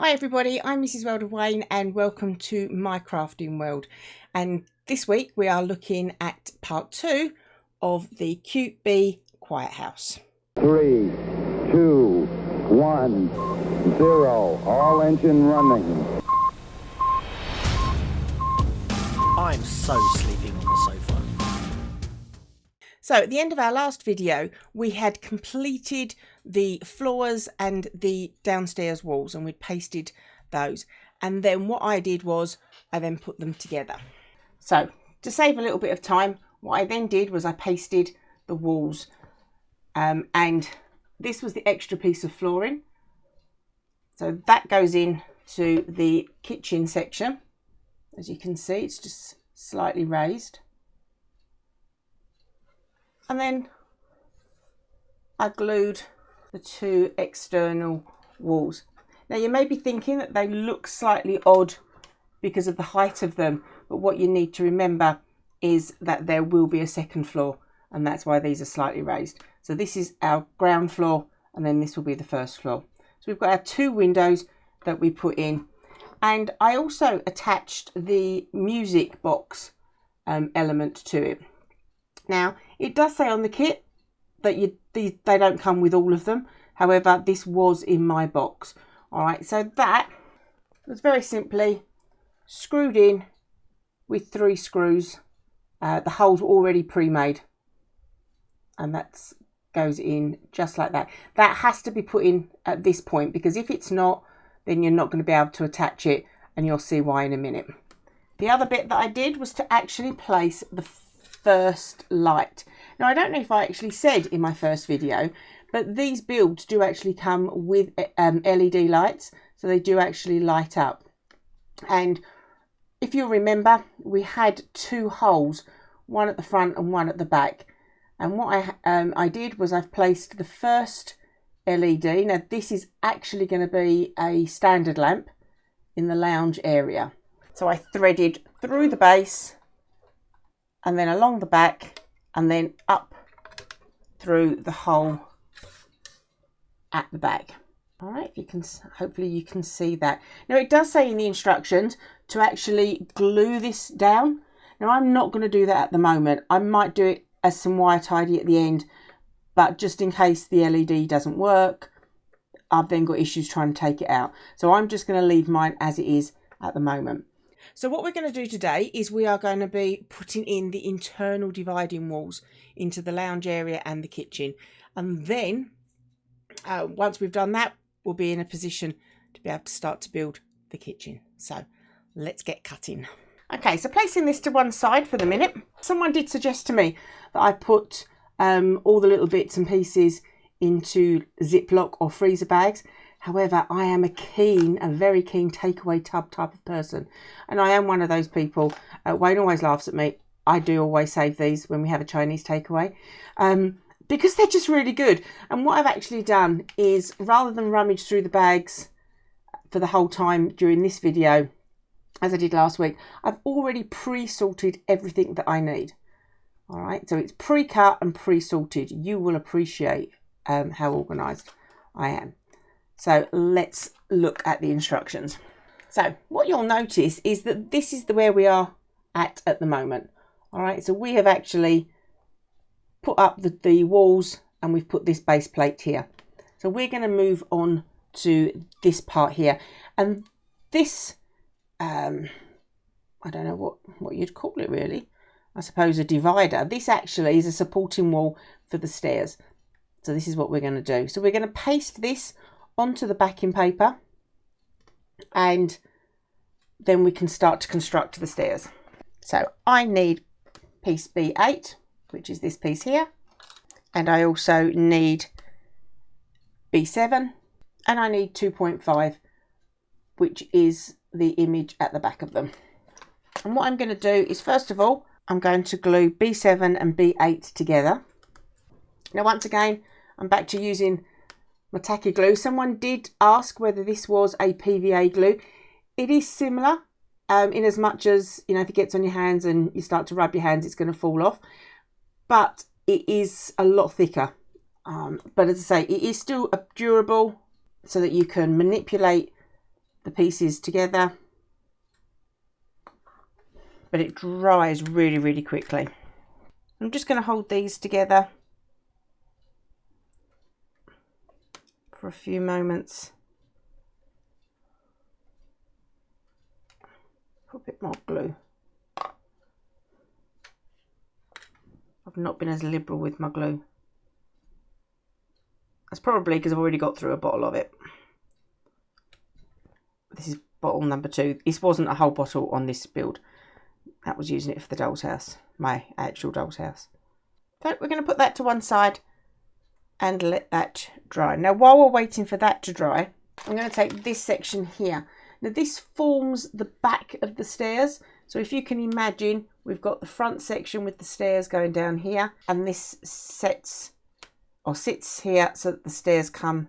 Hi everybody, I'm Mrs. World of Wayne and welcome to my crafting world. And this week we are looking at part 2 of the Cutebee Quiet House. 3, 2, 1, 0. All engine running. I'm so sleeping on the sofa. So at the end of our last video, we had completed the floors and the downstairs walls and we'd pasted those. And then what I did was I then put them together. So to save a little bit of time, what I then did was I pasted the walls and this was the extra piece of flooring. So that goes in to the kitchen section. As you can see, it's just slightly raised. And then I glued the two external walls. Now you may be thinking that they look slightly odd because of the height of them, but what you need to remember is that there will be a second floor, and that's why these are slightly raised. So this is our ground floor, and then this will be the first floor. So we've got our two windows that we put in, and I also attached the music box element to it. Now, it does say on the kit that they don't come with all of them. However, this was in my box. All right, so that was very simply screwed in with 3 screws. The holes were already pre-made. And that goes in just like that. That has to be put in at this point, because if it's not, then you're not going to be able to attach it, and you'll see why in a minute. The other bit that I did was to actually place the first light. Now I don't know if I actually said in my first video, but these builds do actually come with LED lights, so they do actually light up. And if you remember, we had 2 holes, one at the front and one at the back. And what I did was I've placed the first LED. Now this is actually going to be a standard lamp in the lounge area. So I threaded through the base and then along the back and then up through the hole at the back. All right, if you can, hopefully you can see that. Now it does say in the instructions to actually glue this down. Now I'm not going to do that at the moment. I might do it as some wire tidy at the end, but just in case the LED doesn't work, I've then got issues trying to take it out. So I'm just going to leave mine as it is at the moment. So what we're going to do today is we are going to be putting in the internal dividing walls into the lounge area and the kitchen. And then once we've done that, we'll be in a position to be able to start to build the kitchen. So let's get cutting. Okay, so placing this to one side for the minute. Someone did suggest to me that I put all the little bits and pieces into Ziploc or freezer bags. However, I am a very keen takeaway tub type of person. And I am one of those people. Wayne always laughs at me. I do always save these when we have a Chinese takeaway. Because they're just really good. And what I've actually done is, rather than rummage through the bags for the whole time during this video, as I did last week, I've already pre-sorted everything that I need. All right, so it's pre-cut and pre-sorted. You will appreciate how organised I am. So let's look at the instructions. So what you'll notice is that this is where we are at the moment. All right, so we have actually put up the walls and we've put this base plate here. So we're going to move on to this part here. And this, I don't know what you'd call it really. I suppose a divider. This actually is a supporting wall for the stairs. So this is what we're going to do. So we're going to paste this onto the backing paper, and then we can start to construct the stairs. So I need piece B8, which is this piece here, and I also need B7, and I need 2.5, which is the image at the back of them. And what I'm going to do is, first of all, I'm going to glue B7 and B8 together. Now once again, I'm back to using my tacky glue. Someone did ask whether this was a PVA glue. It is similar in as much as, you know, if it gets on your hands and you start to rub your hands, it's going to fall off. But it is a lot thicker. But as I say, it is still durable, so that you can manipulate the pieces together, but it dries really, really quickly. I'm just going to hold these together for a few moments. Put a bit more glue. I've not been as liberal with my glue. That's probably because I've already got through a bottle of it. This is bottle number 2. This wasn't a whole bottle on this build. That was using it for the doll's house, my actual doll's house. So we're going to put that to one side and let that dry. Now while we're waiting for that to dry, I'm going to take this section here. Now this forms the back of the stairs. So if you can imagine, we've got the front section with the stairs going down here, and this sits here so that the stairs come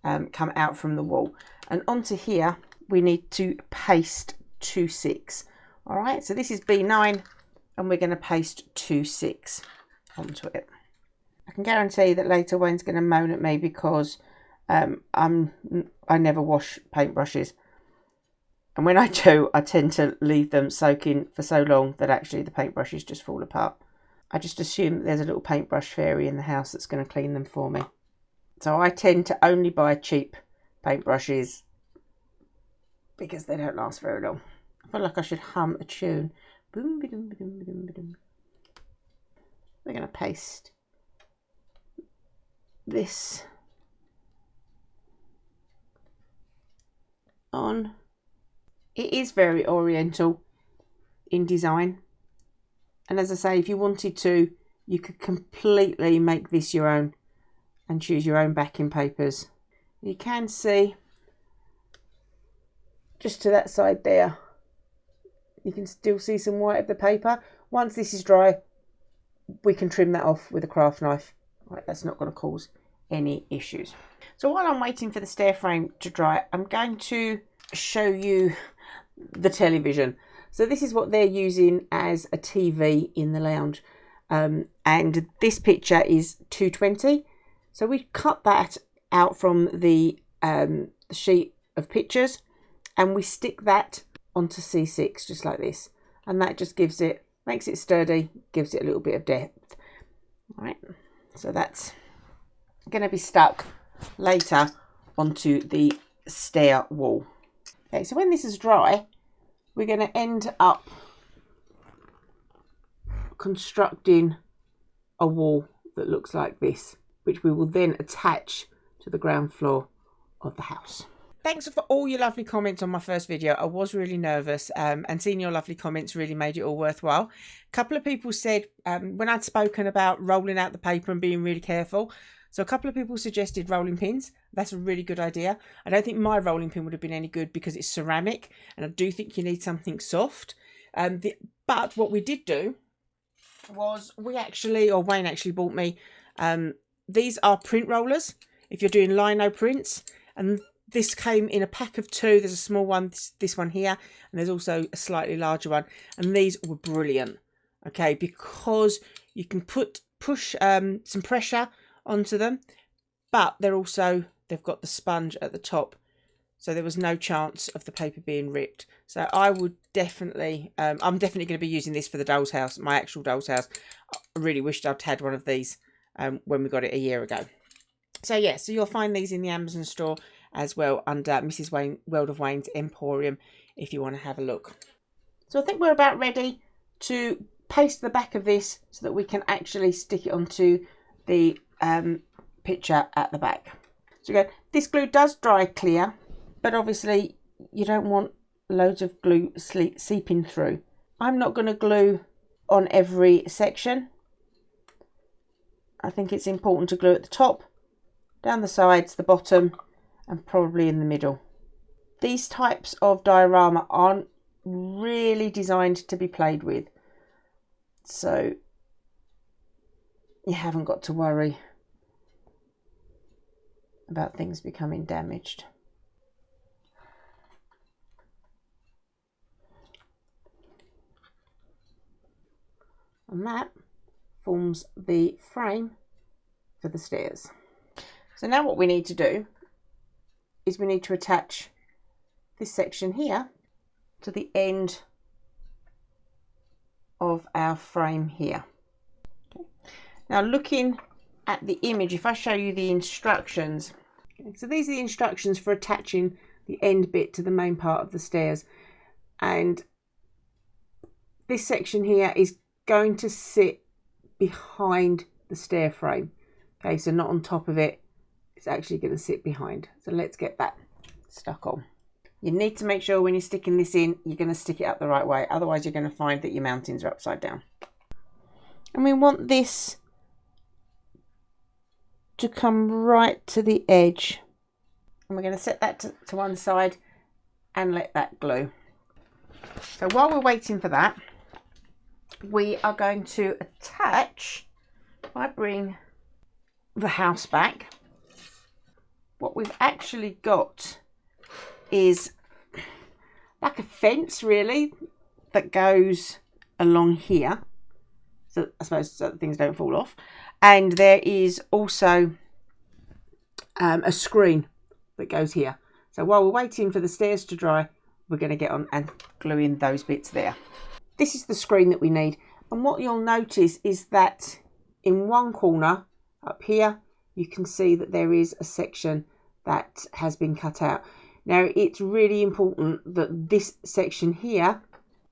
out from the wall. And onto here we need to paste 2/6. All right, so this is B9 and we're going to paste 2/6 onto it. I can guarantee that later Wayne's going to moan at me because I never wash paintbrushes, and when I do, I tend to leave them soaking for so long that actually the paintbrushes just fall apart. I just assume that there's a little paintbrush fairy in the house that's going to clean them for me. So I tend to only buy cheap paintbrushes because they don't last very long. I feel like I should hum a tune. Boom, ba-dum, ba-dum, ba-dum, ba-dum. We're going to paste this on. It is very oriental in design, and as I say, if you wanted to, you could completely make this your own and choose your own backing papers. You can see just to that side there, you can still see some white of the paper. Once this is dry, we can trim that off with a craft knife. Right, that's not going to cause any issues. So while I'm waiting for the stair frame to dry, I'm going to show you the television. So this is what they're using as a TV in the lounge, and this picture is 220. So we cut that out from the sheet of pictures and we stick that onto C6 just like this, and that just makes it sturdy, gives it a little bit of depth. All right, so that's going to be stuck later onto the stair wall. Okay, so when this is dry, we're going to end up constructing a wall that looks like this, which we will then attach to the ground floor of the house. Thanks for all your lovely comments on my first video. I was really nervous, and seeing your lovely comments really made it all worthwhile. A couple of people said, when I'd spoken about rolling out the paper and being really careful, so a couple of people suggested rolling pins. That's a really good idea. I don't think my rolling pin would have been any good because it's ceramic, and I do think you need something soft. But what we did do was Wayne actually bought me, these are print rollers if you're doing lino prints, and this came in a pack of 2. There's a small one, this one here, and there's also a slightly larger one, and these were brilliant, okay, because you can push some pressure onto them, but they've got the sponge at the top, so there was no chance of the paper being ripped. So I would definitely, I'm definitely going to be using this for the doll's house, my actual doll's house. I really wished I'd had one of these when we got it a year ago. So yeah, so you'll find these in the Amazon store as well under Mrs. Wayne, World of Wayne's Emporium if you want to have a look. So I think we're about ready to paste the back of this so that we can actually stick it onto the picture at the back. So again, this glue does dry clear, but obviously you don't want loads of glue seeping through. I'm not going to glue on every section. I think it's important to glue at the top, down the sides, the bottom, and probably in the middle. These types of diorama aren't really designed to be played with, so you haven't got to worry about things becoming damaged. And that forms the frame for the stairs. So now what we need to do is we need to attach this section here to the end of our frame here. Okay. Now looking at the image, if I show you the instructions, okay, so these are the instructions for attaching the end bit to the main part of the stairs, and this section here is going to sit behind the stair frame. Okay, so not on top of it, it's actually going to sit behind. So let's get that stuck on. You need to make sure when you're sticking this in, you're going to stick it up the right way. Otherwise, you're going to find that your mountings are upside down. And we want this to come right to the edge. And we're going to set that to one side and let that glue. So while we're waiting for that, we are going to attach, if I bring the house back, what we've actually got is like a fence really that goes along here, so I suppose so that things don't fall off, and there is also a screen that goes here. So while we're waiting for the stairs to dry, we're going to get on and glue in those bits there. This is the screen that we need, and what you'll notice is that in one corner up here you can see that there is a section that has been cut out. Now it's really important that this section here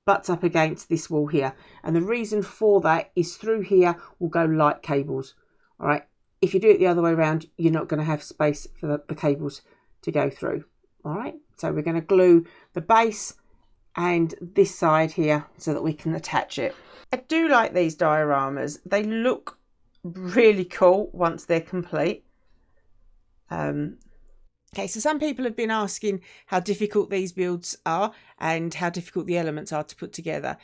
butts up against this wall here, and the reason for that is through here will go light cables. All right, if you do it the other way around, you're not going to have space for the cables to go through. All right, so we're going to glue the base and this side here so that we can attach it. I do like these dioramas. They look really cool once they're complete. Okay, so some people have been asking how difficult these builds are and how difficult the elements are to put together.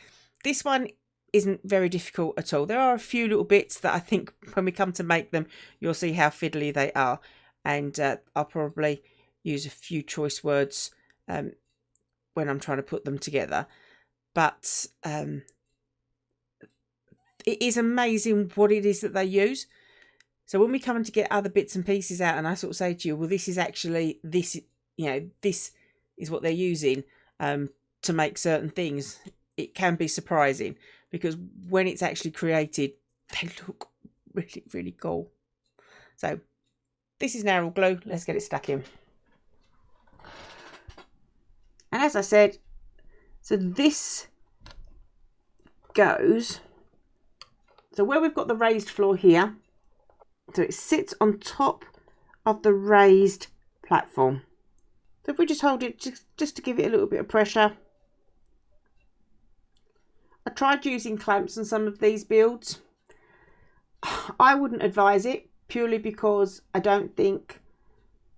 This one isn't very difficult at all. There are a few little bits that I think when we come to make them, you'll see how fiddly they are. And I'll probably use a few choice words when I'm trying to put them together. But it is amazing what it is that they use. So when we come to get other bits and pieces out, and I sort of say to you, well, this is actually this, you know, this is what they're using to make certain things. It can be surprising because when it's actually created, they look really, really cool. So this is now all glue. Let's get it stuck in. And as I said, so this goes, so where we've got the raised floor here, so it sits on top of the raised platform. So if we just hold it just to give it a little bit of pressure. I tried using clamps on some of these builds. I wouldn't advise it purely because I don't think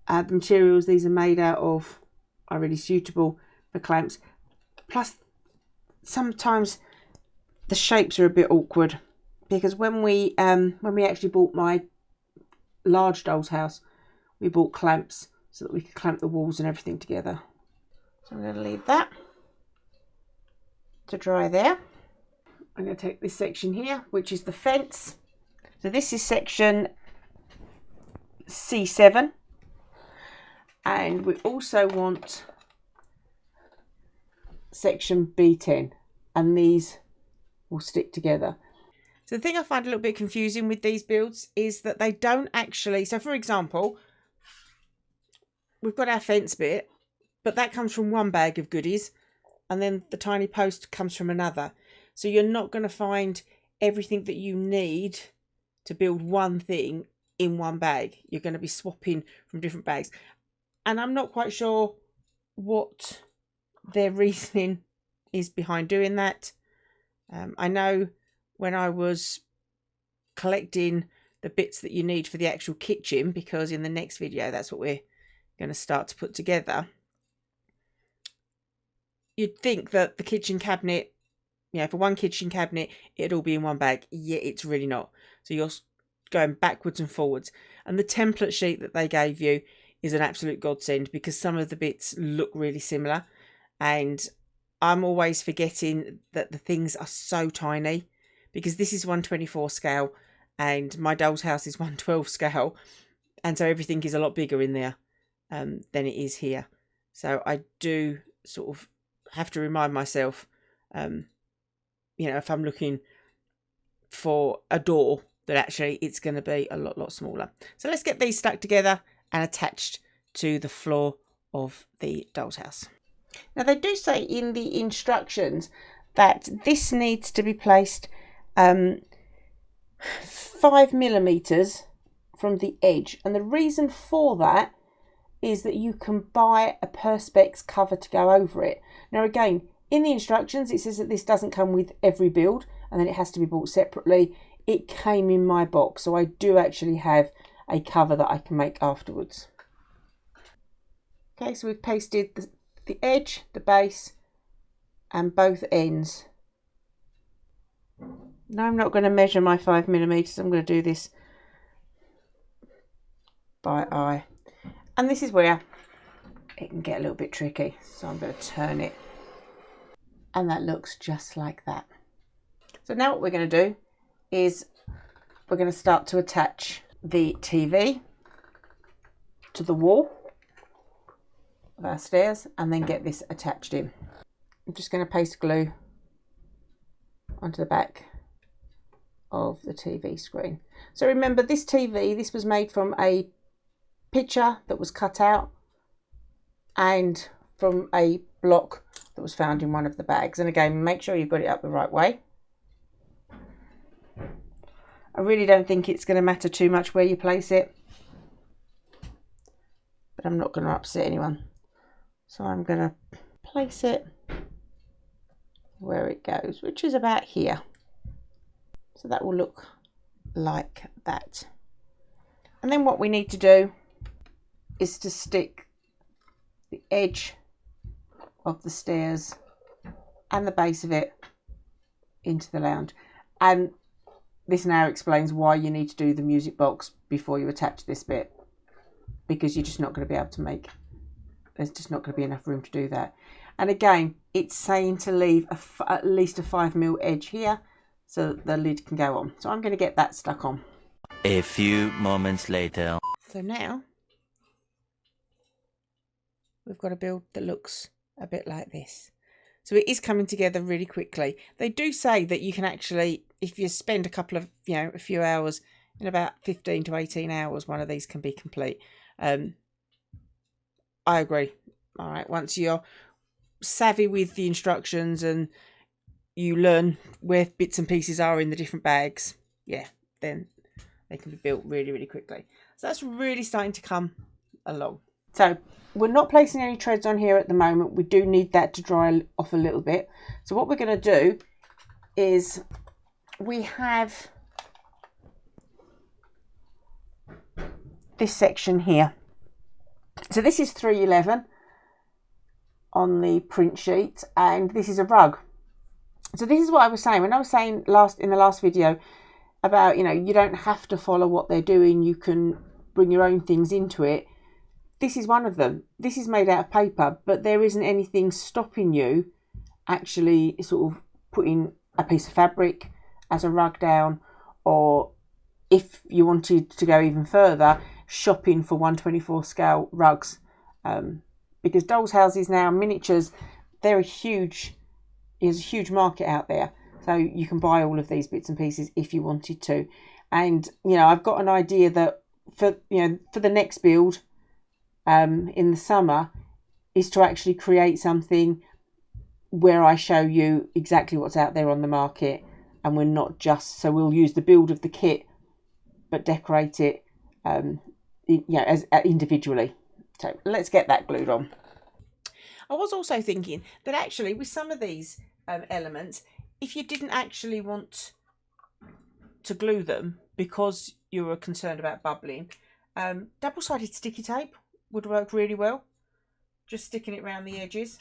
the materials these are made out of are really suitable for clamps. Plus, sometimes the shapes are a bit awkward because when we actually bought my large doll's house, we bought clamps so that we could clamp the walls and everything together. So I'm going to leave that to dry there. I'm going to take this section here, which is the fence. So this is section C7, and we also want section B10, and these will stick together. So the thing I find a little bit confusing with these builds is that they don't actually, so for example, we've got our fence bit, but that comes from one bag of goodies, and then the tiny post comes from another. So you're not going to find everything that you need to build one thing in one bag. You're going to be swapping from different bags. And I'm not quite sure what their reasoning is behind doing that. I know when I was collecting the bits that you need for the actual kitchen, because in the next video that's what we're going to start to put together, you'd think that the kitchen cabinet, you know, for one kitchen cabinet it'd all be in one bag. Yeah, it's really not. So you're going backwards and forwards, and the template sheet that they gave you is an absolute godsend because some of the bits look really similar, and I'm always forgetting that the things are so tiny because this is 1/24 scale and my doll's house is 1/12 scale, and so everything is a lot bigger in there than it is here. So I do sort of have to remind myself, you know, if I'm looking for a door, that actually it's going to be a lot smaller. So let's get these stuck together and attached to the floor of the doll's house. Now they do say in the instructions that this needs to be placed 5mm from the edge, and the reason for that is that you can buy a perspex cover to go over it. Now again, in the instructions it says that this doesn't come with every build and then it has to be bought separately. It came in my box, so I do actually have a cover that I can make afterwards. Okay, so we've pasted the edge, the base and both ends. Now I'm not going to measure my 5mm, I'm going to do this by eye. And this is where it can get a little bit tricky, so I'm going to turn it. And that looks just like that. So now what we're going to do is we're going to start to attach the TV to the wall of our stairs and then get this attached in. I'm just going to paste glue onto the back of the TV screen. So remember, this TV, this was made from a picture that was cut out and from a block that was found in one of the bags. And again, make sure you've got it up the right way. I really don't think it's going to matter too much where you place it, but I'm not going to upset anyone. So I'm going to place it where it goes, which is about here. So that will look like that. And then what we need to do is to stick the edge of the stairs and the base of it into the lounge. And this now explains why you need to do the music box before you attach this bit, because you're just not going to be able to make, there's just not going to be enough room to do that. And again, it's saying to leave at least a 5mm edge here so that the lid can go on. So I'm going to get that stuck on. A few moments later. So now we've got a build that looks a bit like this. So it is coming together really quickly. They do say that you can actually, if you spend a couple of, a few hours, in about 15 to 18 hours, one of these can be complete. I agree. All right, once you're savvy with the instructions and you learn where bits and pieces are in the different bags, yeah, then they can be built really quickly. So that's really starting to come along. So we're not placing any treads on here at the moment. We do need that to dry off a little bit. So what we're going to do is we have this section here. So this is 311 on the print sheet, and this is a rug. So this is what I was saying when I was saying in the last video about, you don't have to follow what they're doing. You can bring your own things into it. This is one of them. This is made out of paper, but there isn't anything stopping you actually sort of putting a piece of fabric as a rug down, or if you wanted to go even further, shopping for 1/24 scale rugs. Because dolls' houses now, miniatures, they're there's a huge market out there. So you can buy all of these bits and pieces if you wanted to. And, I've got an idea that for the next build, in the summer, is to actually create something where I show you exactly what's out there on the market, and we're not just, so we'll use the build of the kit but decorate it as individually. So let's get that glued on. I was also thinking that actually with some of these elements, if you didn't actually want to glue them because you were concerned about bubbling, double-sided sticky tape would work really well. Just sticking it around the edges,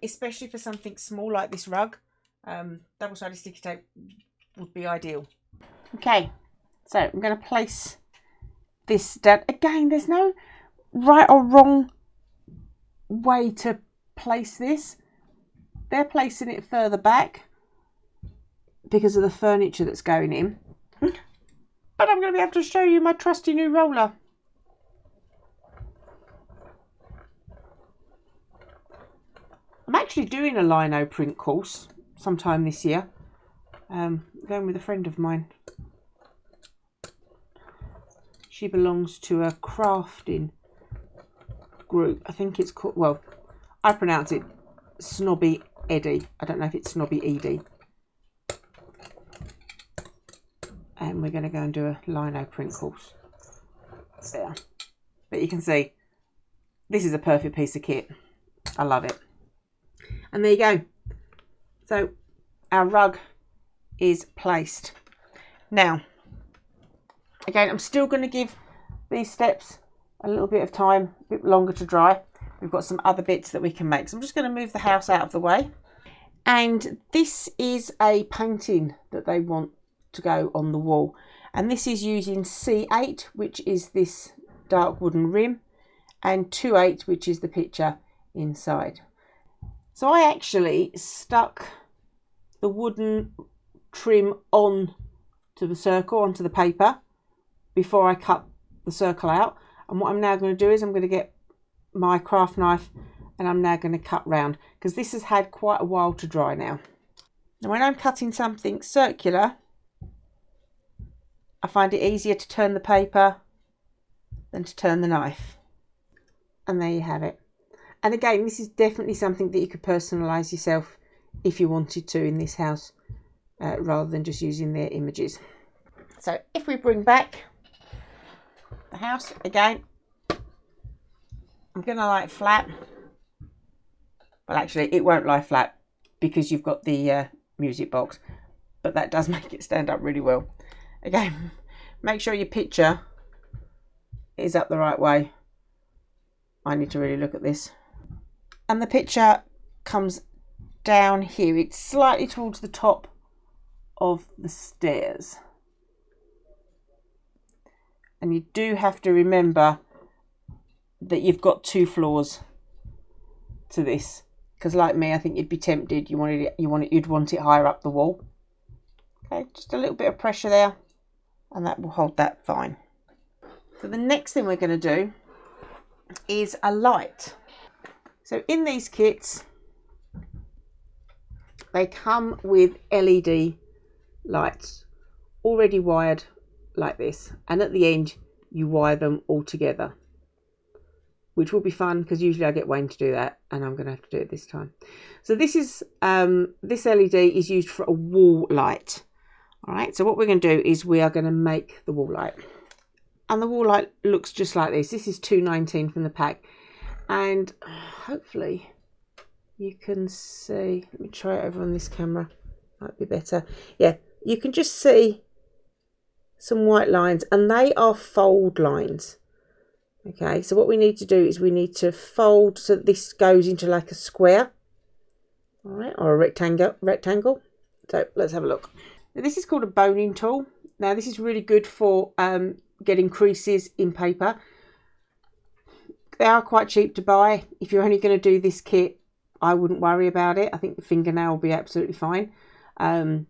especially for something small like this rug. Double-sided sticky tape would be ideal. Okay, so I'm going to place this down. Again, there's no right or wrong way to place this. They're placing it further back because of the furniture that's going in. But I'm going to be able to show you my trusty new roller. I'm actually doing a lino print course sometime this year. Going with a friend of mine. She belongs to a crafting group. I think it's called, well, I pronounce it Snobby Eddie. I don't know if it's Snobby Edie. And we're going to go and do a lino print course there. But you can see, this is a perfect piece of kit. I love it. And there you go. So our rug is placed. Now, again, I'm still going to give these steps a little bit of time, a bit longer to dry. We've got some other bits that we can make. So I'm just going to move the house out of the way. And this is a painting that they want to go on the wall. And this is using C8, which is this dark wooden rim, and 2/8, which is the picture inside. So I actually stuck the wooden trim on to the circle, onto the paper, before I cut the circle out. And what I'm now going to do is I'm going to get my craft knife and I'm now going to cut round, because this has had quite a while to dry now. Now when I'm cutting something circular, I find it easier to turn the paper than to turn the knife. And there you have it. And again, this is definitely something that you could personalise yourself if you wanted to in this house, rather than just using their images. So if we bring back the house again, I'm going to lie it flat. Well, actually, it won't lie flat because you've got the music box, but that does make it stand up really well. Again, make sure your picture is up the right way. I need to really look at this. And the picture comes down here. It's slightly towards the top of the stairs. And you do have to remember that you've got 2 floors to this, because like me, I think you'd be tempted. You'd want it higher up the wall. Okay, just a little bit of pressure there, and that will hold that fine. So the next thing we're going to do is a light. So in these kits, they come with LED lights already wired like this, and at the end you wire them all together, which will be fun because usually I get Wayne to do that, and I'm going to have to do it this time. So this is this LED is used for a wall light. All right, so what we're going to do is we are going to make the wall light, and the wall light looks just like this. This is $2.19 from the pack, and hopefully you can see. Let me try it over on this camera, might be better. Yeah, you can just see some white lines, and they are fold lines. Okay, so what we need to do is we need to fold so that this goes into like a square, all right, or a rectangle. So let's have a look. Now, this is called a boning tool. Now this is really good for getting creases in paper. They are quite cheap to buy. If you're only going to do this kit, I wouldn't worry about it. I think the fingernail will be absolutely fine, or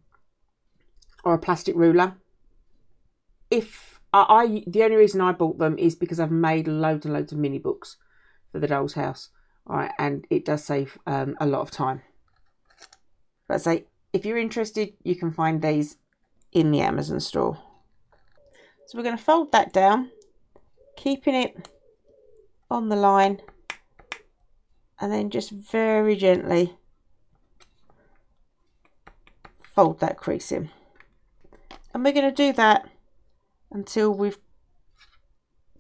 a plastic ruler. If the only reason I bought them is because I've made loads and loads of mini books for the Dollshouse, all right, and it does save a lot of time. Let's say if you're interested, you can find these in the Amazon store. So we're going to fold that down, keeping it on the line, and then just very gently fold that crease in. And we're going to do that until we've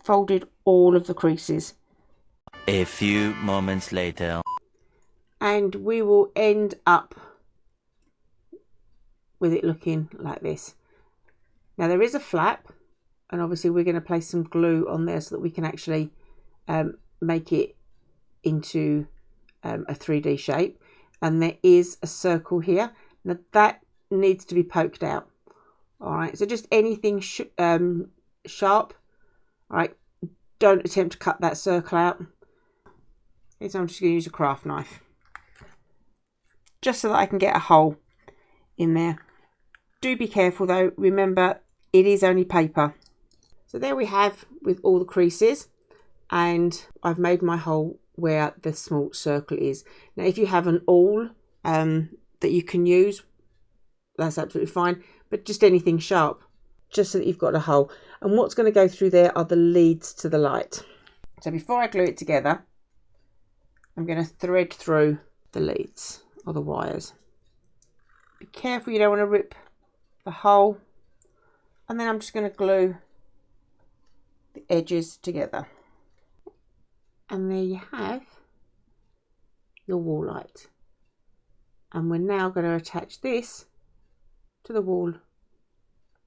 folded all of the creases. A few moments later. And we will end up with it looking like this. Now there is a flap, and obviously we're going to place some glue on there so that we can actually make it into a 3D shape. And there is a circle here. Now that needs to be poked out. All right, so just anything sharp. All right, don't attempt to cut that circle out. So I'm just going to use a craft knife, just so that I can get a hole in there. Do be careful though, remember it is only paper. So there we have with all the creases, and I've made my hole where the small circle is. Now if you have an awl that you can use, that's absolutely fine, but just anything sharp, just so that you've got a hole. And what's going to go through there are the leads to the light. So before I glue it together, I'm going to thread through the leads or the wires. Be careful you don't want to rip the hole. And then I'm just going to glue the edges together. And there you have your wall light. And we're now going to attach this to the wall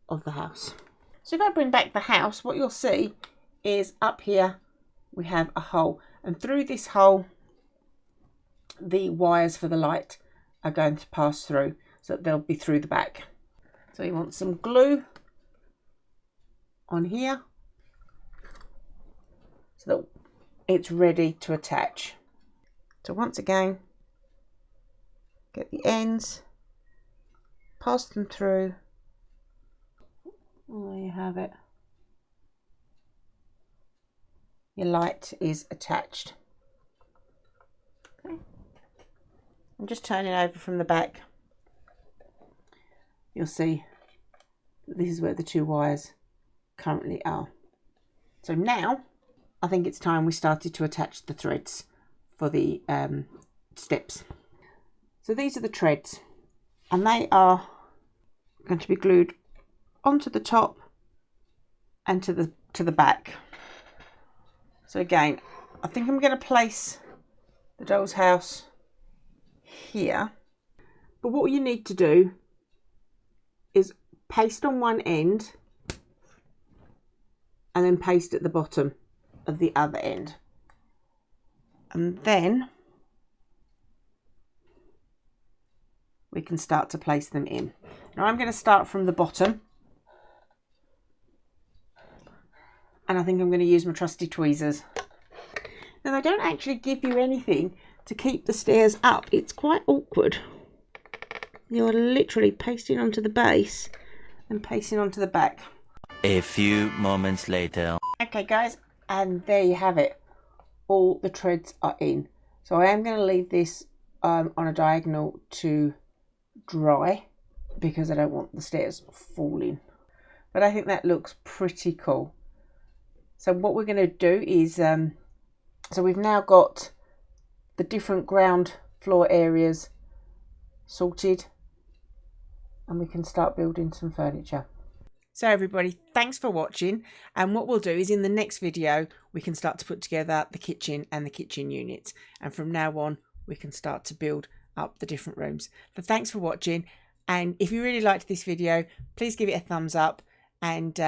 of the house. So if I bring back the house, what you'll see is up here we have a hole, and through this hole the wires for the light are going to pass through, so that they'll be through the back. So you want some glue on here so that it's ready to attach. So once again, get the ends, pass them through. Oh, there you have it. Your light is attached. Okay. I'm just turning over from the back. You'll see this is where the two wires currently are. So now I think it's time we started to attach the threads for the steps. So these are the threads, and they are going to be glued onto the top and to the back. So again, I think I'm going to place the doll's house here, but what you need to do is paste on one end and then paste at the bottom of the other end, and then we can start to place them in. Now I'm going to start from the bottom, and I think I'm going to use my trusty tweezers. Now they don't actually give you anything to keep the stairs up. It's quite awkward. You're literally pasting onto the base and pasting onto the back. A few moments later. Okay guys, and there you have it. All the threads are in. So I am going to leave this on a diagonal to dry because I don't want the stairs falling. But I think that looks pretty cool. So what we're going to do is, so we've now got the different ground floor areas sorted, and we can start building some furniture. So everybody, thanks for watching, and what we'll do is in the next video we can start to put together the kitchen and the kitchen units, and from now on we can start to build up the different rooms. So thanks for watching, and if you really liked this video, please give it a thumbs up, and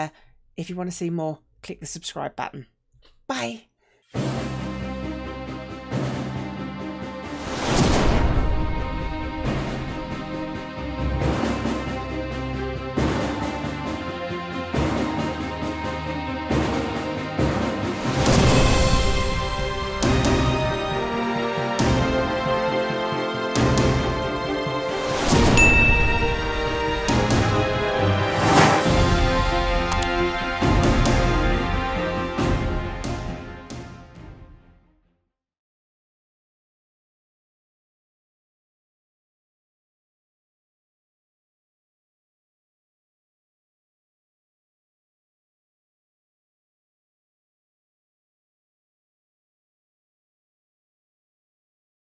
if you want to see more, click the subscribe button. Bye.